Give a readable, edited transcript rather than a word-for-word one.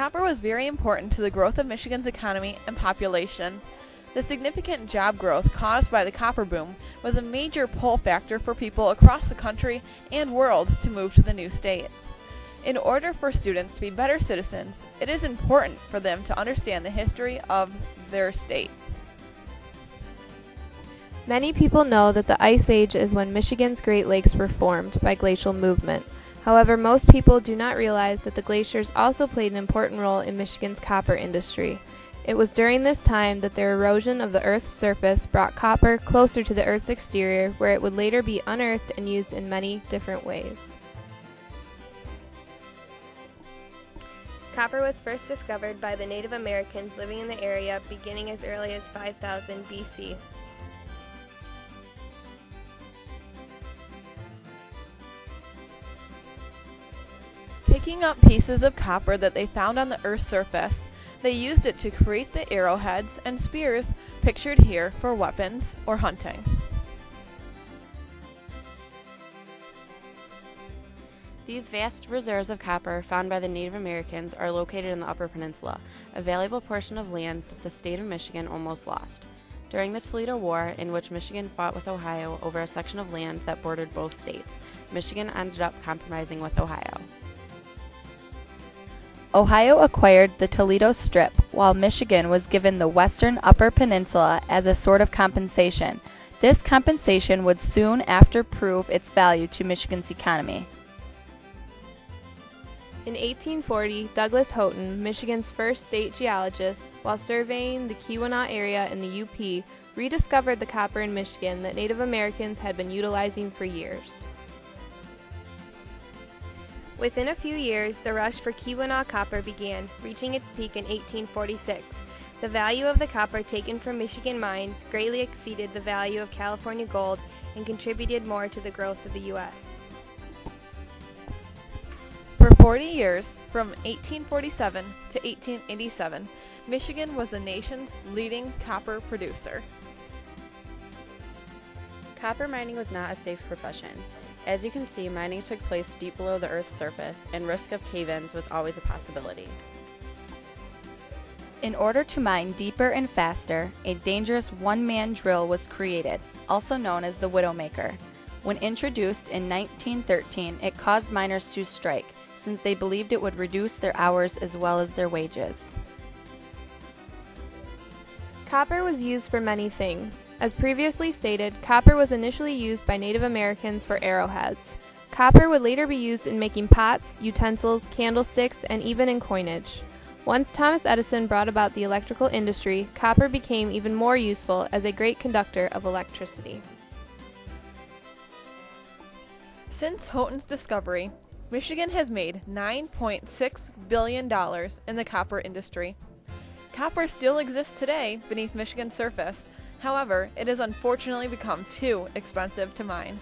Copper was very important to the growth of Michigan's economy and population. The significant job growth caused by the copper boom was a major pull factor for people across the country and world to move to the new state. In order for students to be better citizens, it is important for them to understand the history of their state. Many people know that the Ice Age is when Michigan's Great Lakes were formed by glacial movement. However, most people do not realize that the glaciers also played an important role in Michigan's copper industry. It was during this time that the erosion of the Earth's surface brought copper closer to the Earth's exterior, where it would later be unearthed and used in many different ways. Copper was first discovered by the Native Americans living in the area beginning as early as 5000 BC. Picking up pieces of copper that they found on the Earth's surface, they used it to create the arrowheads and spears pictured here for weapons or hunting. These vast reserves of copper found by the Native Americans are located in the Upper Peninsula, a valuable portion of land that the state of Michigan almost lost. During the Toledo War, in which Michigan fought with Ohio over a section of land that bordered both states, Michigan ended up compromising with Ohio. Ohio acquired the Toledo Strip, while Michigan was given the western Upper Peninsula as a sort of compensation. This compensation would soon after prove its value to Michigan's economy. In 1840, Douglas Houghton, Michigan's first state geologist, while surveying the Keweenaw area in the UP, rediscovered the copper in Michigan that Native Americans had been utilizing for years. Within a few years, the rush for Keweenaw copper began, reaching its peak in 1846. The value of the copper taken from Michigan mines greatly exceeded the value of California gold and contributed more to the growth of the U.S. For 40 years, from 1847 to 1887, Michigan was the nation's leading copper producer. Copper mining was not a safe profession. As you can see, mining took place deep below the Earth's surface, and risk of cave-ins was always a possibility. In order to mine deeper and faster, a dangerous one-man drill was created, also known as the Widowmaker. When introduced in 1913, it caused miners to strike, since they believed it would reduce their hours as well as their wages. Copper was used for many things. As previously stated, copper was initially used by Native Americans for arrowheads. Copper would later be used in making pots, utensils, candlesticks, and even in coinage. Once Thomas Edison brought about the electrical industry, copper became even more useful as a great conductor of electricity. Since Houghton's discovery, Michigan has made $9.6 billion in the copper industry. Copper still exists today beneath Michigan's surface. However, it has unfortunately become too expensive to mine.